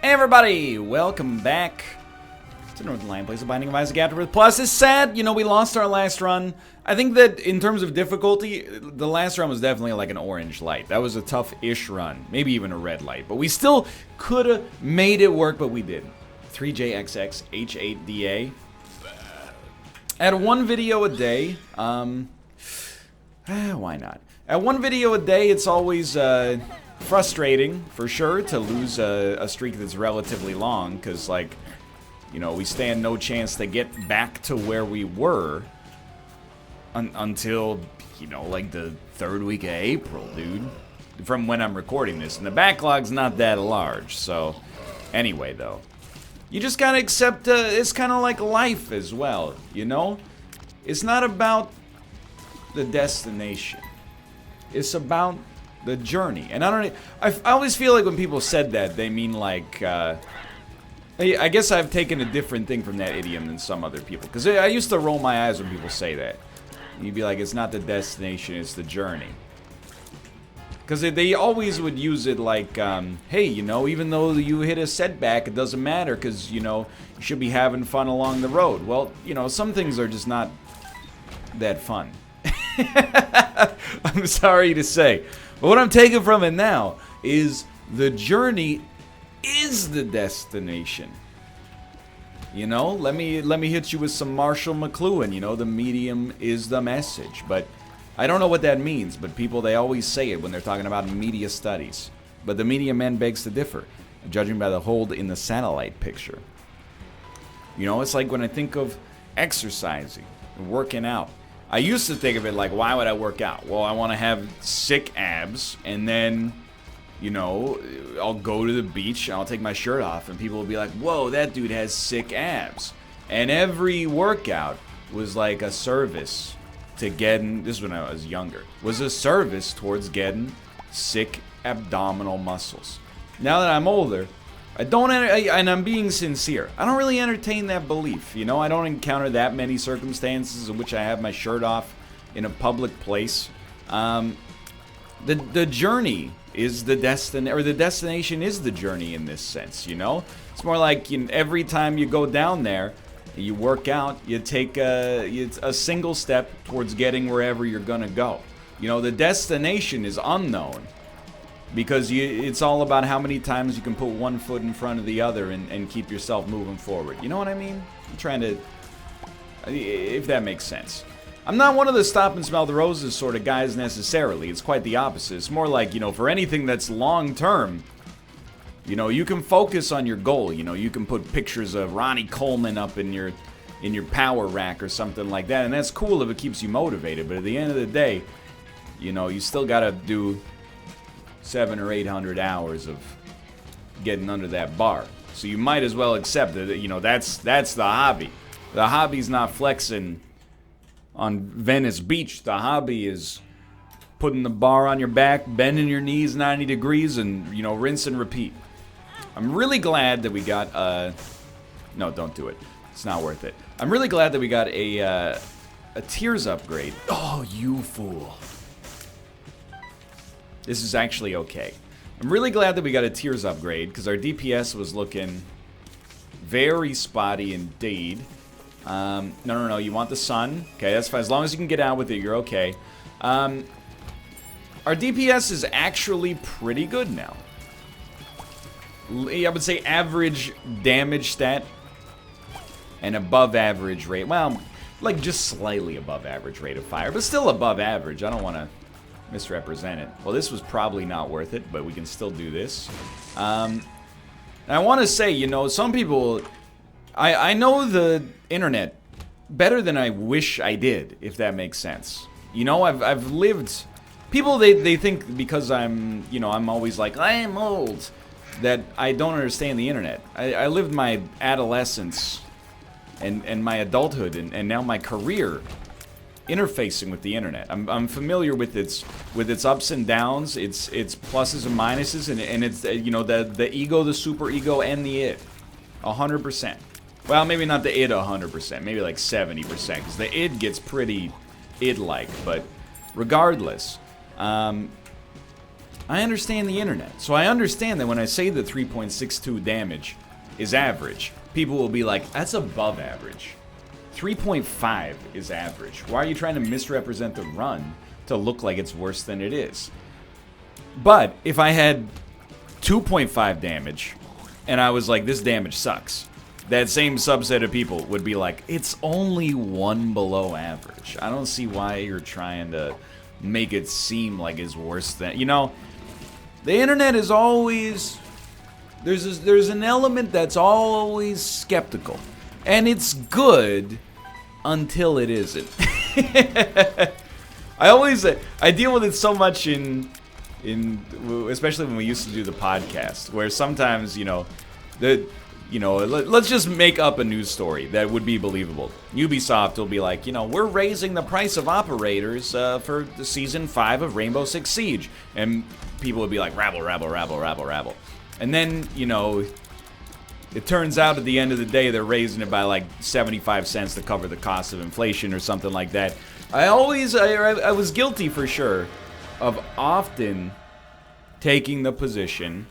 Hey everybody, welcome back to Northernlion plays The Binding of Isaac Afterbirth Plus. It's sad, you know, we lost our last run. I think that in terms of difficulty, the last run was definitely like an orange light. That was a tough-ish run, maybe even a red light. But we still could have made it work, but we didn't. 3JXX H8DA. At one video a day, why not? At one video a day, it's always frustrating, for sure, to lose a streak that's relatively long, because, like, you know, we stand no chance to get back to where we were until, you know, like the third week of April, dude, from when I'm recording this, and the backlog's not that large, so, anyway, though. You just gotta accept, it's kind of like life as well, you know? It's not about the destination. It's about the journey. And I always feel like when people said that, they mean like, I guess I've taken a different thing from that idiom than some other people. Because I used to roll my eyes when people say that. You'd be like, it's not the destination, it's the journey. Because they always would use it like, hey, you know, even though you hit a setback, it doesn't matter because, you know, you should be having fun along the road. Well, you know, some things are just not that fun. I'm sorry to say. But what I'm taking from it now is the journey is the destination. You know, let me hit you with some Marshall McLuhan, you know, the medium is the message. But I don't know what that means, but people, they always say it when they're talking about media studies. But the media man begs to differ, judging by the hold in the satellite picture. You know, it's like when I think of exercising, working out. I used to think of it like, why would I work out? Well, I want to have sick abs, and then, you know, I'll go to the beach, and I'll take my shirt off, and people will be like, whoa, that dude has sick abs. And every workout was like a service to getting, this is when I was younger, was a service towards getting sick abdominal muscles. Now that I'm older, and I'm being sincere, I don't really entertain that belief, you know? I don't encounter that many circumstances in which I have my shirt off in a public place. The journey is the destination is the journey in this sense, you know? It's more like, you know, every time you go down there, you work out, you take a single step towards getting wherever you're gonna go. You know, the destination is unknown. Because it's all about how many times you can put one foot in front of the other and keep yourself moving forward. You know what I mean? I'm trying to, if that makes sense. I'm not one of the stop and smell the roses sort of guys necessarily. It's quite the opposite. It's more like, you know, for anything that's long term, you know, you can focus on your goal. You know, you can put pictures of Ronnie Coleman up in your power rack or something like that. And that's cool if it keeps you motivated. But at the end of the day, you know, you still got to do 700 or 800 hours of getting under that bar. So you might as well accept that, you know, that's the hobby. The hobby's not flexing on Venice Beach. The hobby is putting the bar on your back, bending your knees 90 degrees, and, you know, rinse and repeat. I'm really glad that we got no, don't do it. It's not worth it. I'm really glad that we got a tiers upgrade. Oh, you fool. This is actually okay. I'm really glad that we got a tiers upgrade, because our DPS was looking very spotty indeed. No, you want the sun. Okay, that's fine. As long as you can get out with it, you're okay. Our DPS is actually pretty good now. I would say average damage stat and above average rate. Well, like just slightly above average rate of fire, but still above average. I don't want to misrepresent it. Well, this was probably not worth it, but we can still do this. And I want to say, you know, some people, I know the internet better than I wish I did, if that makes sense. You know, I've lived, people, they think because I'm, you know, I'm always like, I'm old, that I don't understand the internet. I lived my adolescence and my adulthood and now my career interfacing with the internet. I'm familiar with its ups and downs, its pluses and minuses, and it's, you know, the ego, the super ego, and the id. 100%. Well, maybe not the id 100%, maybe like 70%, because the id gets pretty id-like. But regardless, I understand the internet. So I understand that when I say the 3.62 damage is average, people will be like, that's above average. 3.5 is average. Why are you trying to misrepresent the run to look like it's worse than it is? But if I had 2.5 damage and I was like, this damage sucks, that same subset of people would be like, it's only 1 below average. I don't see why you're trying to make it seem like it's worse than... You know, the internet is always... There's an element that's always skeptical. And it's good until it isn't. I deal with it so much in especially when we used to do the podcast, where sometimes, let's just make up a news story that would be believable. Ubisoft will be like, we're raising the price of operators for the season 5 of Rainbow Six Siege. And people would be like, rabble, rabble, rabble, rabble, rabble. And then, it turns out at the end of the day, they're raising it by like 75 cents to cover the cost of inflation or something like that. I was guilty for sure of often taking the position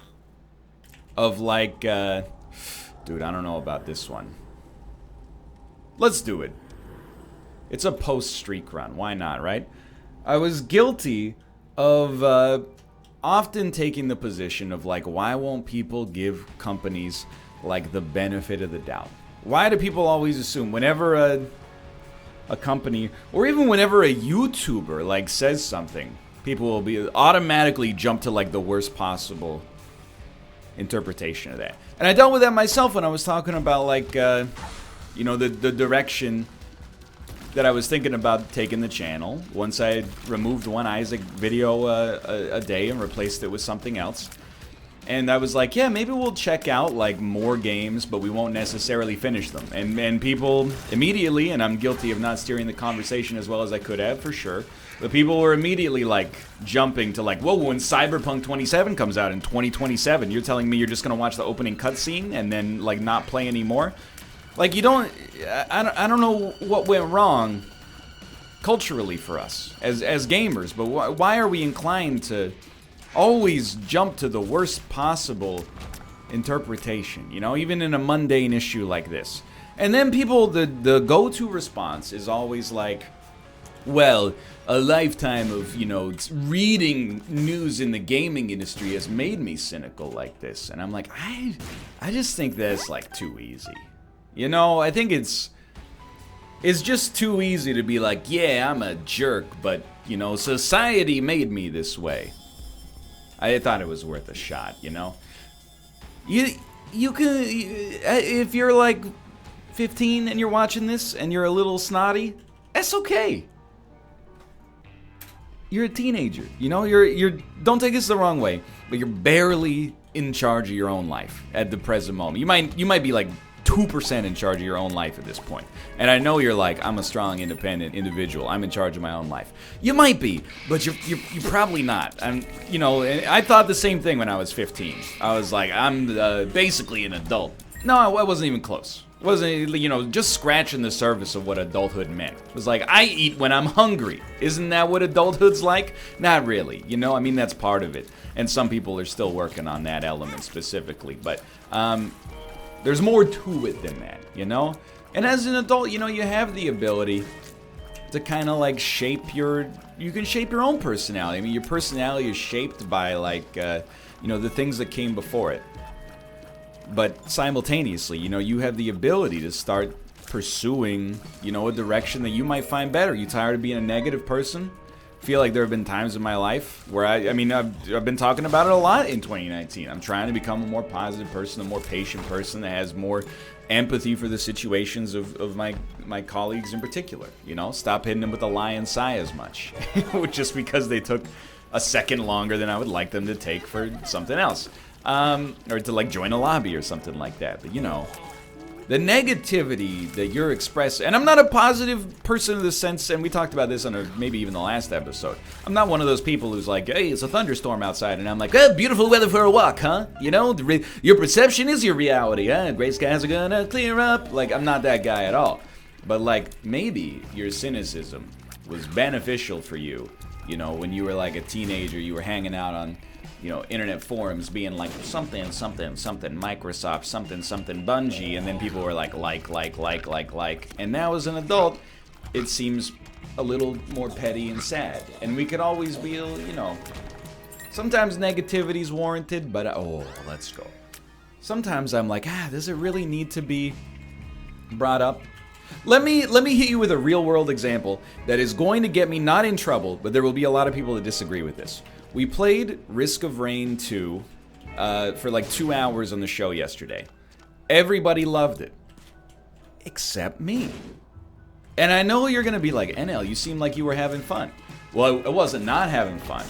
of like, dude, I don't know about this one. Let's do it. It's a post-streak run. Why not, right? I was guilty of often taking the position of like, why won't people give companies like the benefit of the doubt? Why do people always assume whenever a company, or even whenever a YouTuber like says something, people will be automatically jump to like the worst possible interpretation of that? And I dealt with that myself when I was talking about like, the direction that I was thinking about taking the channel once I removed one Isaac video a day and replaced it with something else. And I was like, yeah, maybe we'll check out like more games, but we won't necessarily finish them. And people immediately, and I'm guilty of not steering the conversation as well as I could have, for sure, but people were immediately like jumping to like, whoa, when Cyberpunk 27 comes out in 2027, you're telling me you're just gonna watch the opening cutscene and then like not play anymore? Like, I don't know what went wrong culturally for us as gamers, but why are we inclined to always jump to the worst possible interpretation, even in a mundane issue like this? And then people, the go-to response is always like, well, a lifetime of, reading news in the gaming industry has made me cynical like this. And I'm like, I just think that's like too easy. I think it's just too easy to be like, yeah, I'm a jerk, but, society made me this way. I thought it was worth a shot, You can, if you're like 15 and you're watching this and you're a little snotty, that's okay. You're a teenager, you're don't take this the wrong way, but you're barely in charge of your own life at the present moment. You might be like 2% in charge of your own life at this point. And I know you're like, I'm a strong, independent individual. I'm in charge of my own life. You might be, but you're probably not. And I thought the same thing when I was 15. I was like, I'm basically an adult. No, I wasn't even close. Wasn't, just scratching the surface of what adulthood meant. It was like, I eat when I'm hungry. Isn't that what adulthood's like? Not really. That's part of it. And some people are still working on that element specifically. But, there's more to it than that, And as an adult, you have the ability to kind of like you can shape your own personality. I mean, your personality is shaped by like, the things that came before it. But simultaneously, you have the ability to start pursuing, a direction that you might find better. You tired of being a negative person? Feel like there have been times in my life where I've been talking about it a lot in 2019. I'm trying to become a more positive person, a more patient person that has more empathy for the situations of my colleagues in particular. Stop hitting them with a lion's sigh as much, just because they took a second longer than I would like them to take for something else, or to like join a lobby or something like that. But the negativity that you're expressing, and I'm not a positive person in the sense, and we talked about this on maybe even the last episode. I'm not one of those people who's like, hey, it's a thunderstorm outside, and I'm like, oh, beautiful weather for a walk, huh? Your perception is your reality, huh? Gray skies are gonna clear up. Like, I'm not that guy at all. But like, maybe your cynicism was beneficial for you, when you were like a teenager, you were hanging out you know, internet forums being like something, something, something, Microsoft, something, something, Bungie, and then people were like. And now as an adult, it seems a little more petty and sad. And we could always be, you know, sometimes negativity's warranted, but oh, let's go. Sometimes I'm like, does it really need to be brought up? Let me hit you with a real world example that is going to get me not in trouble, but there will be a lot of people that disagree with this. We played Risk of Rain 2 for like 2 hours on the show yesterday. Everybody loved it. Except me. And I know you're going to be like, NL, you seem like you were having fun. Well, it wasn't not having fun.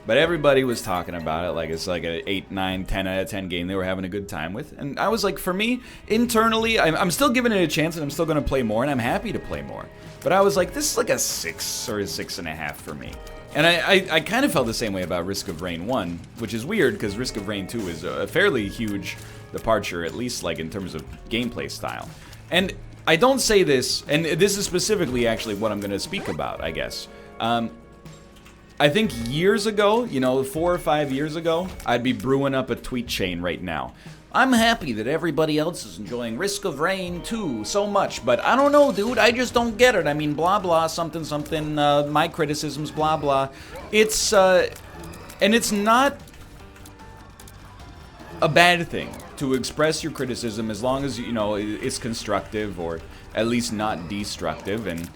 But everybody was talking about it like it's like an 8, 9, 10 out of 10 game they were having a good time with. And I was like, for me, internally, I'm still giving it a chance and I'm still going to play more and I'm happy to play more. But I was like, this is like a 6 or a 6.5 for me. And I kind of felt the same way about Risk of Rain 1, which is weird because Risk of Rain 2 is a fairly huge departure, at least like in terms of gameplay style. And I don't say this, and this is specifically actually what I'm going to speak about, I guess. I think years ago, you know, 4 or 5 years ago, I'd be brewing up a tweet chain right now. I'm happy that everybody else is enjoying Risk of Rain 2 so much, but I don't know, dude, I just don't get it. I mean, blah, blah, something, something, my criticisms, blah, blah. It's, and it's not a bad thing to express your criticism as long as, you know, it's constructive or at least not destructive. And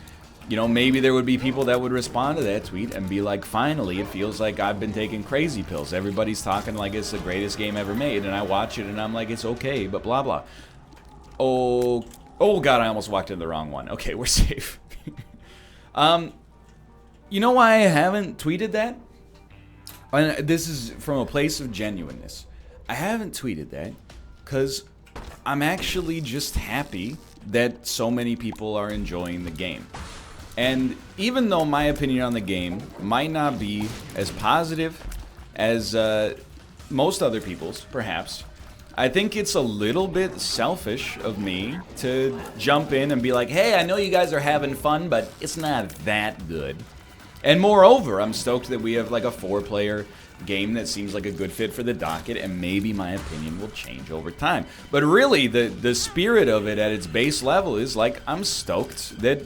you know, maybe there would be people that would respond to that tweet and be like, finally, it feels like I've been taking crazy pills. Everybody's talking like it's the greatest game ever made, and I watch it and I'm like, it's okay, but blah, blah. Oh God, I almost walked into the wrong one. Okay, we're safe. You know why I haven't tweeted that? And this is from a place of genuineness. I haven't tweeted that because I'm actually just happy that so many people are enjoying the game. And even though my opinion on the game might not be as positive as most other people's, perhaps, I think it's a little bit selfish of me to jump in and be like, hey, I know you guys are having fun, but it's not that good. And moreover, I'm stoked that we have like a 4-player game that seems like a good fit for the docket, and maybe my opinion will change over time. But really, the spirit of it at its base level is like, I'm stoked that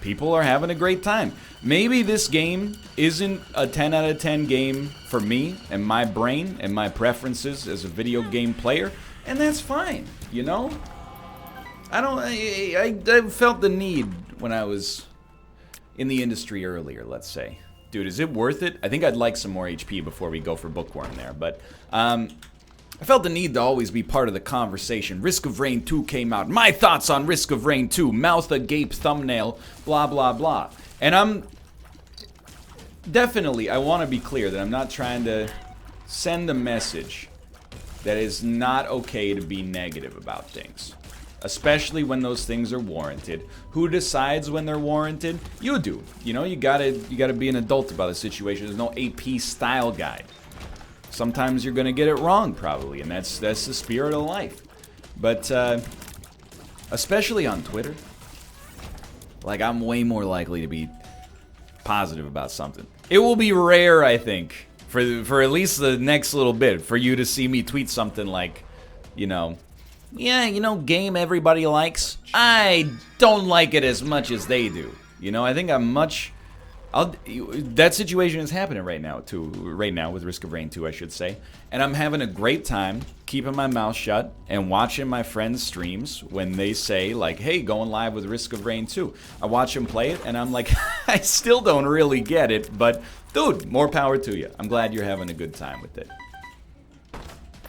people are having a great time. Maybe this game isn't a 10 out of 10 game for me and my brain and my preferences as a video game player, and that's fine, you know? I felt the need when I was in the industry earlier, let's say. Dude, is it worth it? I think I'd like some more HP before we go for Bookworm there, but I felt the need to always be part of the conversation. Risk of Rain 2 came out. My thoughts on Risk of Rain 2. Mouth agape thumbnail. Blah, blah, blah. And I'm... Definitely, I want to be clear that I'm not trying to send a message that it's not okay to be negative about things. Especially when those things are warranted. Who decides when they're warranted? You do. You know, you gotta be an adult about the situation. There's no AP style guide. Sometimes you're gonna get it wrong, probably, and that's the spirit of life. But especially on Twitter, like, I'm way more likely to be positive about something. It will be rare, I think, for at least the next little bit, for you to see me tweet something like, you know, yeah, you know, game everybody likes. I don't like it as much as they do. You know, I think I'm much... that situation is happening right now, too. Right now, with Risk of Rain 2, I should say. And I'm having a great time keeping my mouth shut and watching my friends' streams when they say, like, hey, going live with Risk of Rain 2. I watch them play it, and I'm like, I still don't really get it, but, dude, more power to you. I'm glad you're having a good time with it.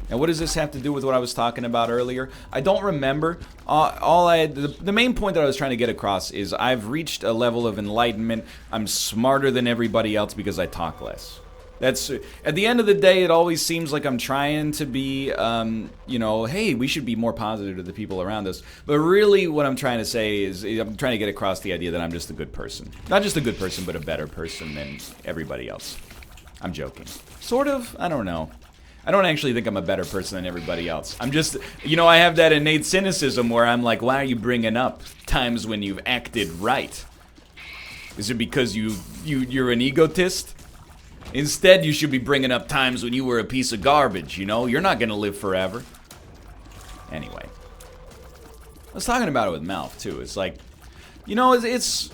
And what does this have to do with what I was talking about earlier? I don't remember. The main point that I was trying to get across is I've reached a level of enlightenment. I'm smarter than everybody else because I talk less. That's, at the end of the day, it always seems like I'm trying to be, you know, hey, we should be more positive to the people around us. But really what I'm trying to say is I'm trying to get across the idea that I'm just a good person. Not just a good person, but a better person than everybody else. I'm joking. Sort of. I don't know. I don't actually think I'm a better person than everybody else. I'm just, you know, I have that innate cynicism where I'm like, why are you bringing up times when you've acted right? Is it because you're an egotist? Instead, you should be bringing up times when you were a piece of garbage, you know? You're not gonna live forever. Anyway. I was talking about it with Malf, too. It's like, you know, it's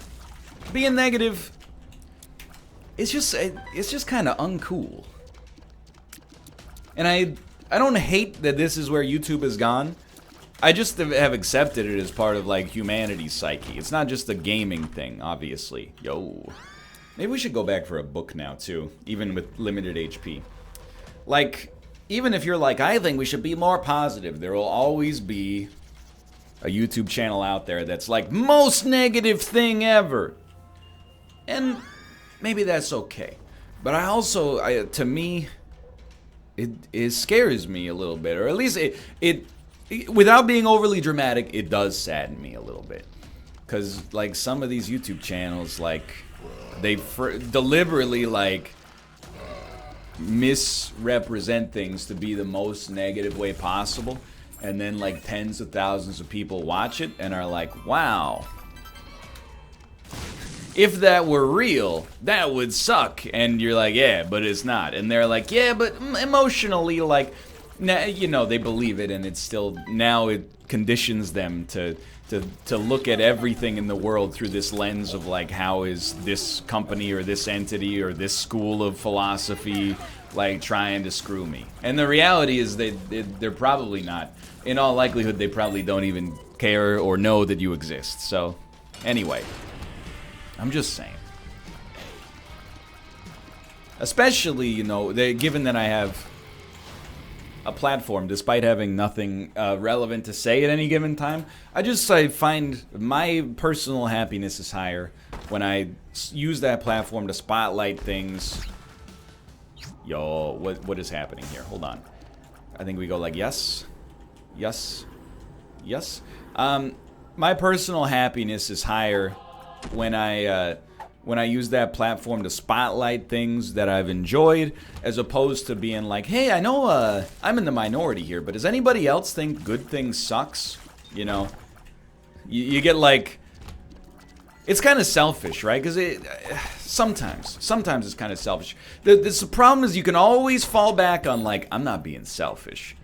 being negative. It's just kind of uncool. And I don't hate that this is where YouTube has gone. I just have accepted it as part of, like, humanity's psyche. It's not just a gaming thing, obviously. Yo. Maybe we should go back for a book now, too. Even with limited HP. Like, even if you're like, I think we should be more positive, there will always be a YouTube channel out there that's like, most negative thing ever. And maybe that's okay. But I also, to me, it scares me a little bit. Or at least it without being overly dramatic, it does sadden me a little bit. Because, like, some of these YouTube channels, like, they deliberately, like, misrepresent things to be the most negative way possible. And then, like, tens of thousands of people watch it and are like, wow. If that were real, that would suck. And you're like, yeah, but it's not. And they're like, yeah, but emotionally, like, you know, they believe it, and it's still, now it conditions them to look at everything in the world through this lens of, like, how is this company or this entity or this school of philosophy, like, trying to screw me. And the reality is they're probably not. In all likelihood, they probably don't even care or know that you exist. So, anyway, I'm just saying. Especially, you know, given that I have a platform, despite having nothing relevant to say at any given time, I find my personal happiness is higher when I use that platform to spotlight things. Yo, what is happening here? Hold on. I think we go like yes, yes, yes. My personal happiness is higher when I use that platform to spotlight things that I've enjoyed, as opposed to being like, hey, I know I'm in the minority here, but does anybody else think good things sucks? You know, you get like, it's kind of selfish, right? Because sometimes it's kind of selfish. The problem is you can always fall back on, like, I'm not being selfish.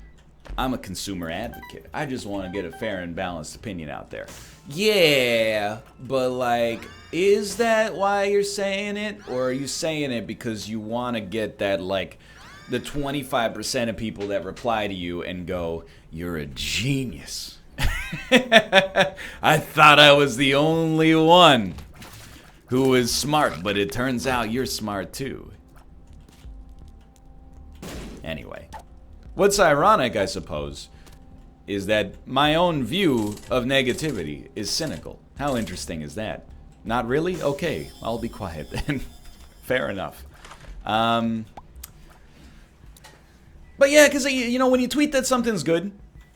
I'm a consumer advocate. I just want to get a fair and balanced opinion out there. Yeah, but, like, is that why you're saying it? Or are you saying it because you want to get that, like, the 25% of people that reply to you and go, you're a genius. I thought I was the only one who was smart, but it turns out you're smart too. Anyway, what's ironic, I suppose, is that my own view of negativity is cynical. How interesting is that? Not really? Okay, I'll be quiet then. Fair enough. But yeah, because, you know, when you tweet that something's good,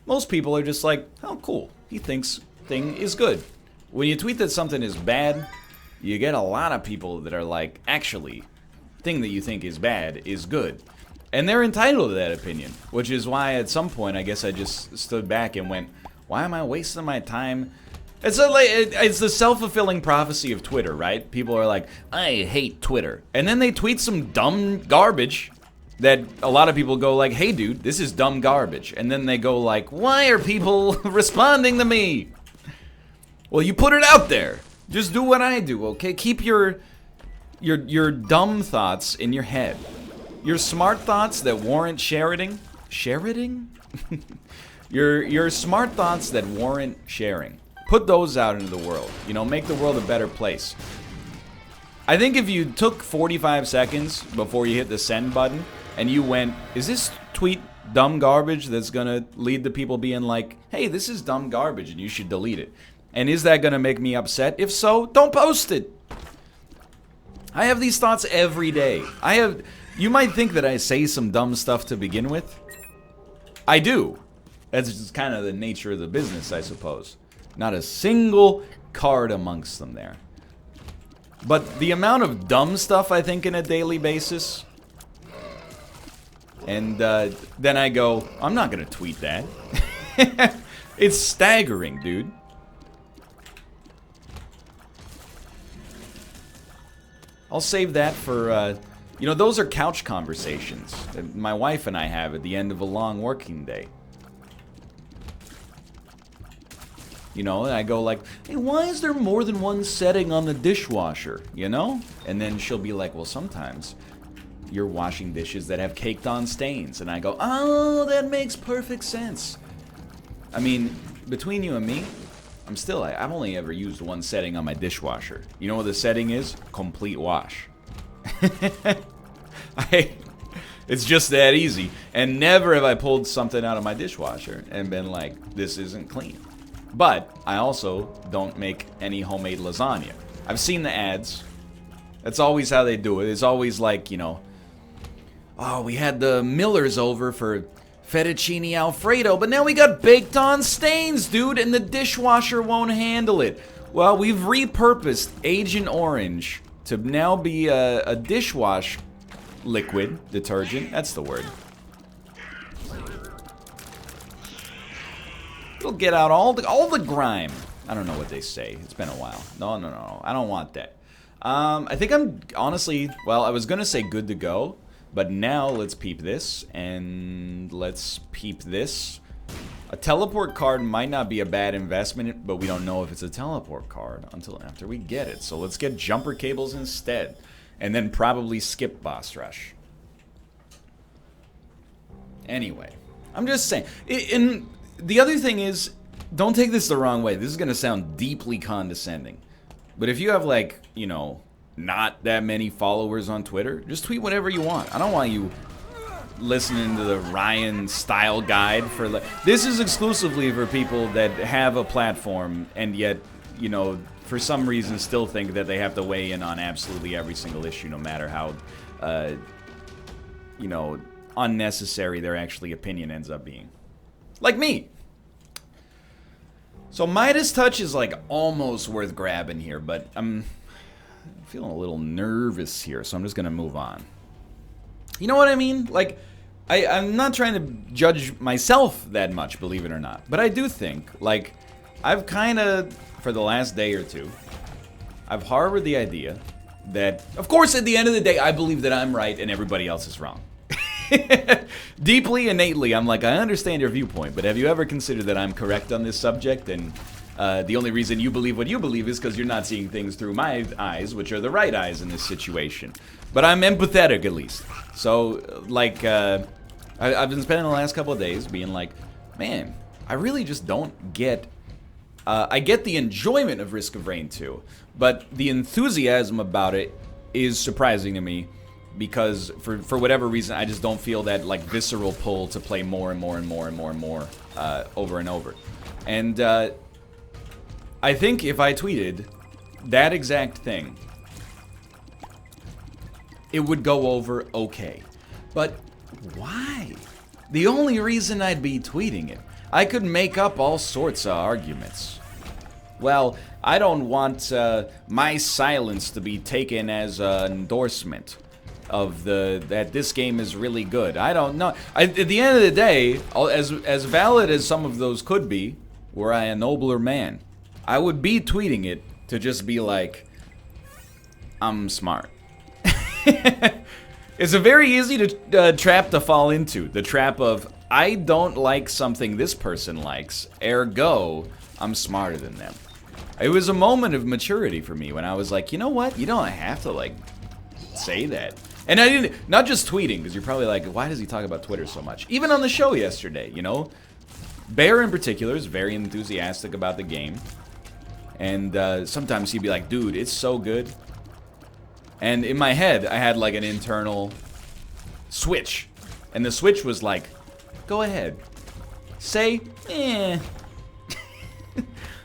most people are just like, oh, cool. He thinks thing is good. When you tweet that something is bad, you get a lot of people that are like, actually, thing that you think is bad is good. And they're entitled to that opinion, which is why at some point I guess I just stood back and went, why am I wasting my time? It's the self-fulfilling prophecy of Twitter, right? People are like, I hate Twitter. And then they tweet some dumb garbage that a lot of people go like, hey dude, this is dumb garbage. And then they go like, why are people responding to me? Well, you put it out there. Just do what I do, okay? Keep your dumb thoughts in your head. Your smart thoughts that warrant sharing. Your smart thoughts that warrant sharing. Put those out into the world. You know, make the world a better place. I think if you took 45 seconds before you hit the send button and you went, is this tweet dumb garbage that's gonna lead to people being like, hey, this is dumb garbage and you should delete it. And is that gonna make me upset? If so, don't post it. I have these thoughts every day. You might think that I say some dumb stuff to begin with. I do. That's just kind of the nature of the business, I suppose. Not a single card amongst them there. But the amount of dumb stuff I think in a daily basis, and then I go, I'm not gonna tweet that. It's staggering, dude. I'll save that for You know, those are couch conversations that my wife and I have at the end of a long working day. You know, and I go like, hey, why is there more than one setting on the dishwasher, you know? And then she'll be like, well, sometimes you're washing dishes that have caked on stains. And I go, oh, that makes perfect sense. I mean, between you and me, I've only ever used one setting on my dishwasher. You know what the setting is? Complete wash. It's just that easy. And never have I pulled something out of my dishwasher and been like, this isn't clean. But I also don't make any homemade lasagna. I've seen the ads. That's always how they do it. It's always like, you know, oh, we had the Millers over for fettuccine Alfredo, but now we got baked on stains, dude, and the dishwasher won't handle it. Well, we've repurposed Agent Orange to now be a dishwash liquid detergent. That's the word. It'll get out all the grime. I don't know what they say. It's been a while. No. I don't want that. I think I'm honestly, well, I was gonna say good to go, but now let's peep this, and let's peep this. A teleport card might not be a bad investment, but we don't know if it's a teleport card until after we get it. So let's get jumper cables instead, and then probably skip boss rush. Anyway, I'm just saying. The other thing is, don't take this the wrong way. This is going to sound deeply condescending. But if you have, like, you know, not that many followers on Twitter, just tweet whatever you want. I don't want you listening to the Ryan style guide for... This is exclusively for people that have a platform and yet, you know, for some reason still think that they have to weigh in on absolutely every single issue, no matter how, you know, unnecessary their actually opinion ends up being. Like me. So Midas Touch is like almost worth grabbing here, but I'm feeling a little nervous here, so I'm just gonna move on. You know what I mean? Like, I'm not trying to judge myself that much, believe it or not, but I do think, like, I've kind of, for the last day or two, I've harbored the idea that, of course, at the end of the day, I believe that I'm right and everybody else is wrong. Deeply, innately, I'm like, I understand your viewpoint, but have you ever considered that I'm correct on this subject? And the only reason you believe what you believe is because you're not seeing things through my eyes, which are the right eyes in this situation. But I'm empathetic, at least. So, like, I've been spending the last couple of days being like, man, I really just don't get... I get the enjoyment of Risk of Rain 2, but the enthusiasm about it is surprising to me. Because for whatever reason, I just don't feel that like visceral pull to play more and more and more and more and more over and over. And I think if I tweeted that exact thing, it would go over okay. But why? The only reason I'd be tweeting it, I could make up all sorts of arguments. Well, I don't want my silence to be taken as an endorsement of that this game is really good. I don't know. At the end of the day, as valid as some of those could be, were I a nobler man, I would be tweeting it to just be like, I'm smart. It's a very easy trap to fall into. The trap of, I don't like something this person likes, ergo, I'm smarter than them. It was a moment of maturity for me when I was like, you know what? You don't have to, like, say that. And I didn't, not just tweeting, because you're probably like, why does he talk about Twitter so much? Even on the show yesterday, you know? Bear in particular is very enthusiastic about the game. And sometimes he'd be like, dude, it's so good. And in my head, I had like an internal switch. And the switch was like, go ahead. Say, eh.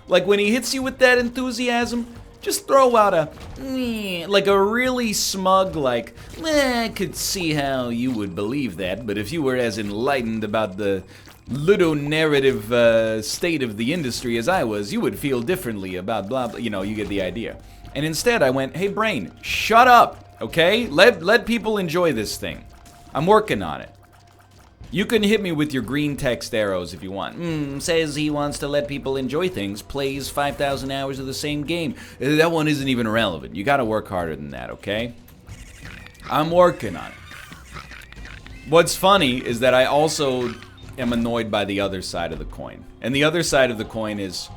Like when he hits you with that enthusiasm, just throw out a, like a really smug, like, I could see how you would believe that, but if you were as enlightened about the ludonarrative state of the industry as I was, you would feel differently about blah, blah, you know, you get the idea. And instead I went, hey brain, shut up, okay? Let people enjoy this thing. I'm working on it. You can hit me with your green text arrows if you want. Says he wants to let people enjoy things, plays 5,000 hours of the same game. That one isn't even relevant. You gotta work harder than that, okay? I'm working on it. What's funny is that I also am annoyed by the other side of the coin. And the other side of the coin is,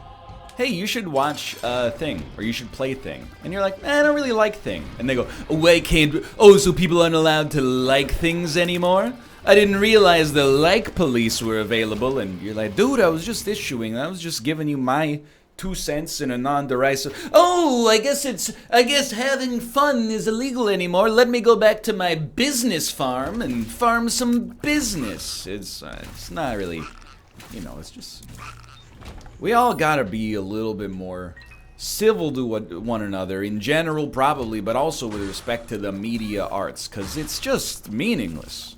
hey, you should watch Thing, or you should play Thing. And you're like, I don't really like Thing. And they go, why can't, so people aren't allowed to like things anymore? I didn't realize the like police were available. And you're like, dude, I was just giving you my 2 cents in a non-derisive, I guess having fun is illegal anymore. Let me go back to my business farm and farm some business. It's not really, it's just, we all gotta be a little bit more civil to one another in general, probably, but also with respect to the media arts, because it's just meaningless.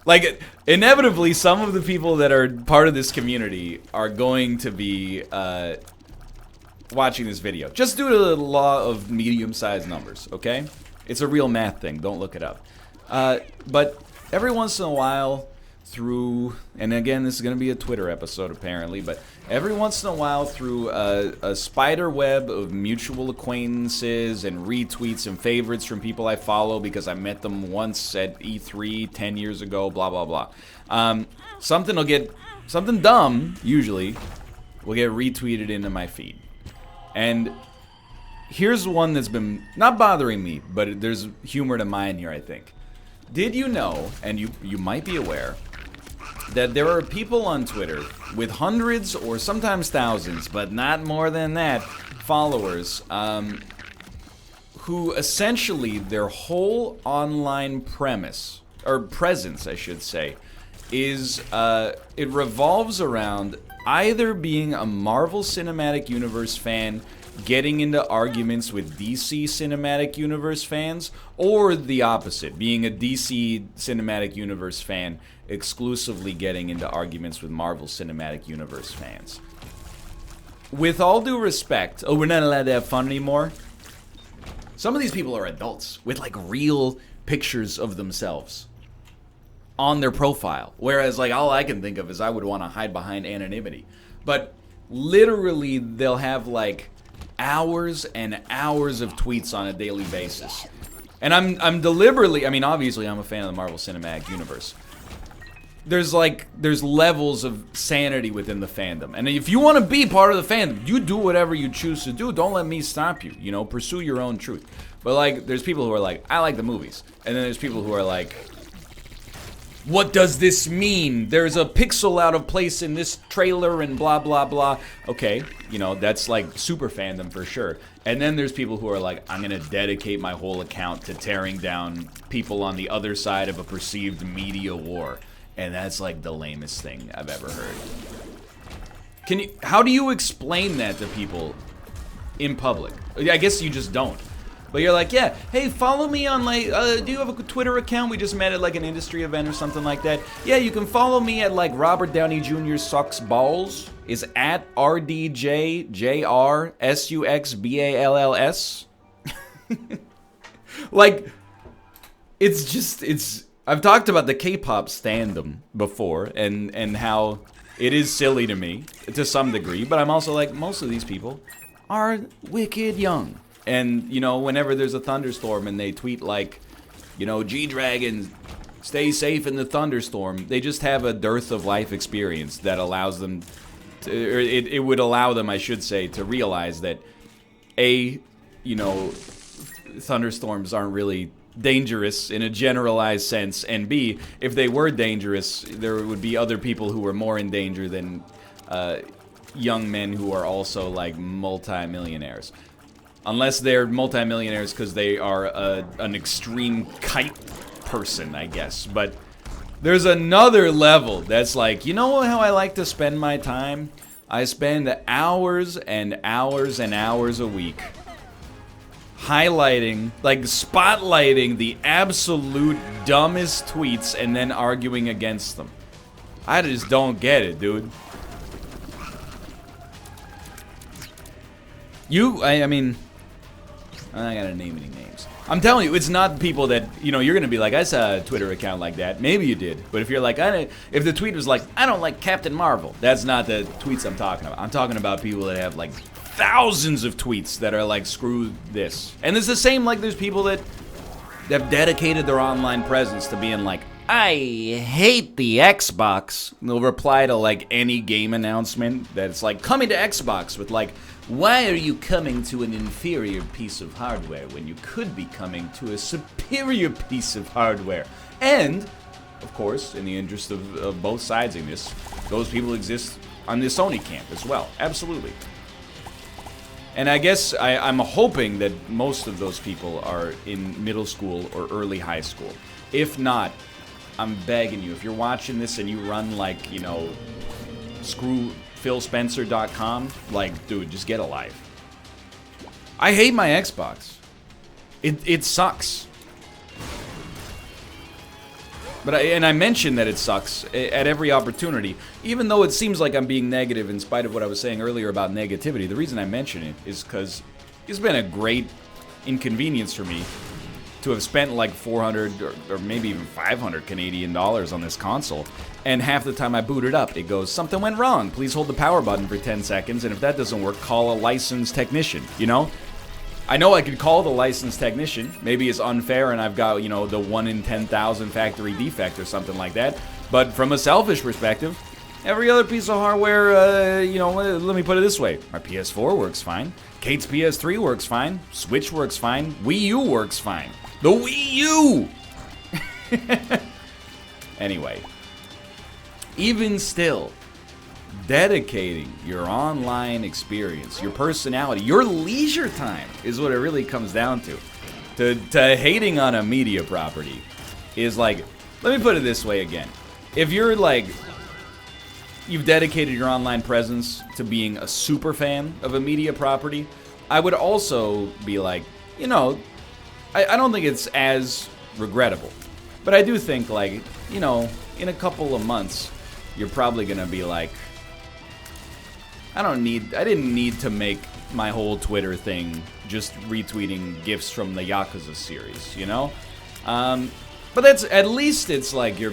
Like, inevitably, some of the people that are part of this community are going to be watching this video. Just due to the law of medium-sized numbers, okay? It's a real math thing. Don't look it up. But every once in a while, and again, this is going to be a Twitter episode, apparently, but every once in a while, through a spider web of mutual acquaintances and retweets and favorites from people I follow because I met them once at E3 10 years ago, blah, blah, blah. Something dumb, usually, will get retweeted into my feed. And here's one that's been not bothering me, but there's humor to mine here, I think. Did you know, and you might be aware, that there are people on Twitter with hundreds or sometimes thousands, but not more than that, followers, who essentially their whole online presence, I should say, is it revolves around either being a Marvel Cinematic Universe fan getting into arguments with DC Cinematic Universe fans, or the opposite, being a DC Cinematic Universe fan exclusively getting into arguments with Marvel Cinematic Universe fans. With all due respect, we're not allowed to have fun anymore. Some of these people are adults with like real pictures of themselves on their profile, whereas like all I can think of is I would want to hide behind anonymity. But literally they'll have like hours and hours of tweets on a daily basis. And I'm deliberately, obviously I'm a fan of the Marvel Cinematic Universe. There's levels of sanity within the fandom. And if you want to be part of the fandom, you do whatever you choose to do. Don't let me stop you. Pursue your own truth. But like, there's people who are like, I like the movies. And then there's people who are like, what does this mean? There's a pixel out of place in this trailer and blah, blah, blah. Okay, that's like super fandom for sure. And then there's people who are like, I'm going to dedicate my whole account to tearing down people on the other side of a perceived media war. And that's like the lamest thing I've ever heard. How do you explain that to people in public? I guess you just don't. But you're like, yeah, hey, follow me on like, do you have a Twitter account? We just met at like an industry event or something like that. Yeah, you can follow me at like Robert Downey Jr. Sucks Balls. Is at RDJJRSUXBALLS. Like, I've talked about the K-pop standum before and how it is silly to me to some degree, but I'm also like, most of these people are wicked young. And, whenever there's a thunderstorm and they tweet like, G-Dragon, stay safe in the thunderstorm, they just have a dearth of life experience that allows them, it would allow them, I should say, to realize that, thunderstorms aren't really dangerous in a generalized sense, and B, if they were dangerous, there would be other people who were more in danger than young men who are also like multi-millionaires. Unless they're multi-millionaires because they are an extreme kite person, I guess. But there's another level that's like, you know how I like to spend my time? I spend hours and hours and hours a week highlighting, like spotlighting the absolute dumbest tweets and then arguing against them. I just don't get it, dude. I'm not gonna name any names. I'm telling you, it's not people that, you're gonna be like, I saw a Twitter account like that. Maybe you did. But if you're like, if the tweet was like, I don't like Captain Marvel, that's not the tweets I'm talking about. I'm talking about people that have like thousands of tweets that are like, screw this. And it's the same, like there's people that They've dedicated their online presence to being like, I hate the Xbox. And they'll reply to like any game announcement that's like, coming to Xbox, with like, why are you coming to an inferior piece of hardware when you could be coming to a superior piece of hardware? And, of course, in the interest of both sides in this, those people exist on the Sony camp as well. Absolutely. And I guess I'm hoping that most of those people are in middle school or early high school. If not, I'm begging you, if you're watching this and you run like, you know, screwphilspencer.com, like, dude, just get a life. I hate my Xbox. It sucks. But I mention that it sucks at every opportunity, even though it seems like I'm being negative in spite of what I was saying earlier about negativity. The reason I mention it is because it's been a great inconvenience for me to have spent like 400 or maybe even 500 Canadian dollars on this console, and half the time I boot it up, it goes, something went wrong, please hold the power button for 10 seconds, and if that doesn't work, call a licensed technician, you know? I know I could call the licensed technician, maybe it's unfair and I've got, you know, the 1 in 10,000 factory defect or something like that, but from a selfish perspective, every other piece of hardware, you know, let me put it this way, my PS4 works fine, Kate's PS3 works fine, Switch works fine, Wii U works fine. The Wii U! Anyway, even still, dedicating your online experience, your personality, your leisure time is what it really comes down to. To hating on a media property is like, let me put it this way again. If you're like, you've dedicated your online presence to being a super fan of a media property, I would also be like, you know, I don't think it's as regrettable. But I do think, like, you know, in a couple of months, you're probably going to be like, I didn't need to make my whole Twitter thing just retweeting GIFs from the Yakuza series, you know? But that's, at least it's like you're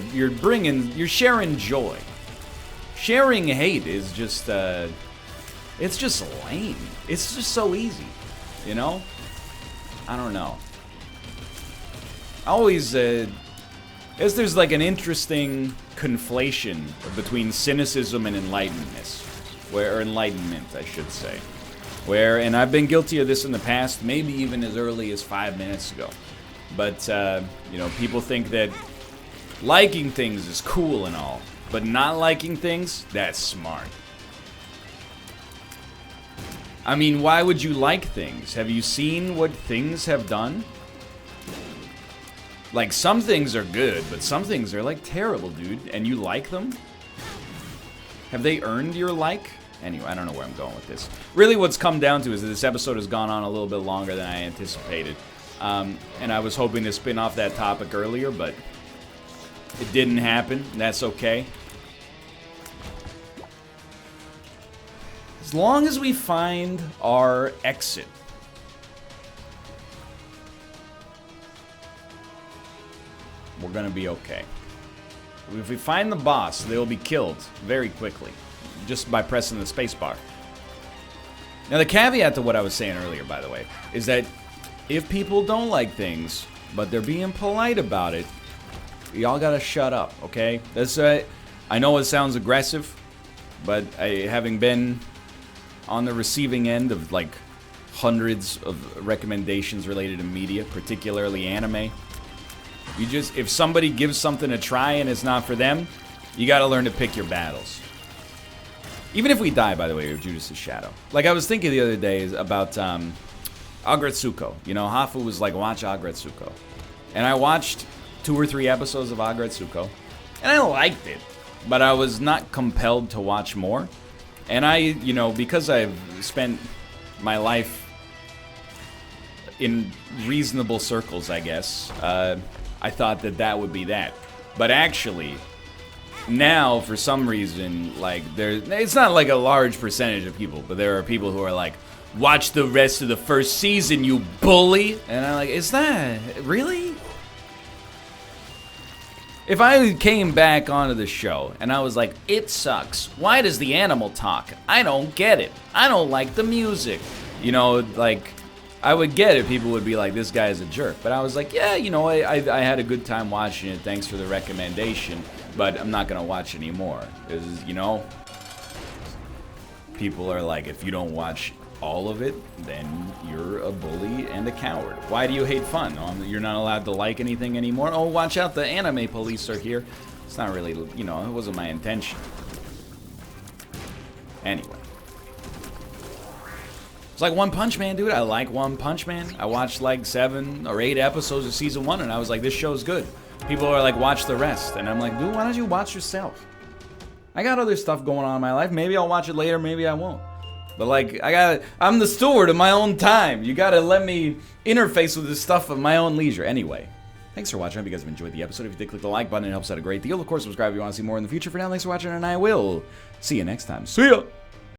sharing joy. Sharing hate is just, it's just lame. It's just so easy, you know? I don't know. I always, guess there's like an interesting conflation between cynicism and enlightenment, I should say. And I've been guilty of this in the past, maybe even as early as 5 minutes ago. But, you know, people think that liking things is cool and all, but not liking things, that's smart. I mean, why would you like things? Have you seen what things have done? Like, some things are good, but some things are, like, terrible, dude. And you like them? Have they earned your like? Anyway, I don't know where I'm going with this. Really, what's come down to is that this episode has gone on a little bit longer than I anticipated. And I was hoping to spin off that topic earlier, but it didn't happen. And that's okay. As long as we find our exit, we're gonna be okay. If we find the boss, they'll be killed very quickly, just by pressing the spacebar. Now, the caveat to what I was saying earlier, by the way, is that if people don't like things, but they're being polite about it, y'all gotta shut up, okay? That's I know it sounds aggressive, but having been on the receiving end of like hundreds of recommendations related to media, particularly anime, if somebody gives something a try and it's not for them, you gotta learn to pick your battles. Even if we die, by the way, or Judas' Shadow. Like, I was thinking the other day about Agretsuko. You know, Hafu was like, watch Agretsuko. And I watched 2 or 3 episodes of Agretsuko, and I liked it, but I was not compelled to watch more. And I, you know, because I've spent my life in reasonable circles, I guess, I thought that would be that. But actually, now, for some reason, like, it's not like a large percentage of people, but there are people who are like, watch the rest of the first season, you bully! And I'm like, is that, really? If I came back onto the show, and I was like, it sucks, why does the animal talk? I don't get it. I don't like the music. You know, like, I would get it. People would be like, this guy is a jerk. But I was like, yeah, you know, I had a good time watching it. Thanks for the recommendation. But I'm not going to watch anymore. Because, you know, people are like, if you don't watch all of it, then you're a bully and a coward. Why do you hate fun? You're not allowed to like anything anymore? Oh, watch out. The anime police are here. It's not really, you know, it wasn't my intention. Anyway. It's like One Punch Man, dude. I like One Punch Man. I watched like 7 or 8 episodes of season 1, and I was like, this show's good. People are like, watch the rest. And I'm like, dude, why don't you watch yourself? I got other stuff going on in my life. Maybe I'll watch it later, maybe I won't. But like, I'm the steward of my own time. You gotta let me interface with this stuff at my own leisure. Anyway, thanks for watching. I hope you guys have enjoyed the episode. If you did, click the like button. It helps out a great deal. Of course, subscribe if you want to see more in the future. For now, thanks for watching, and I will see you next time. See ya!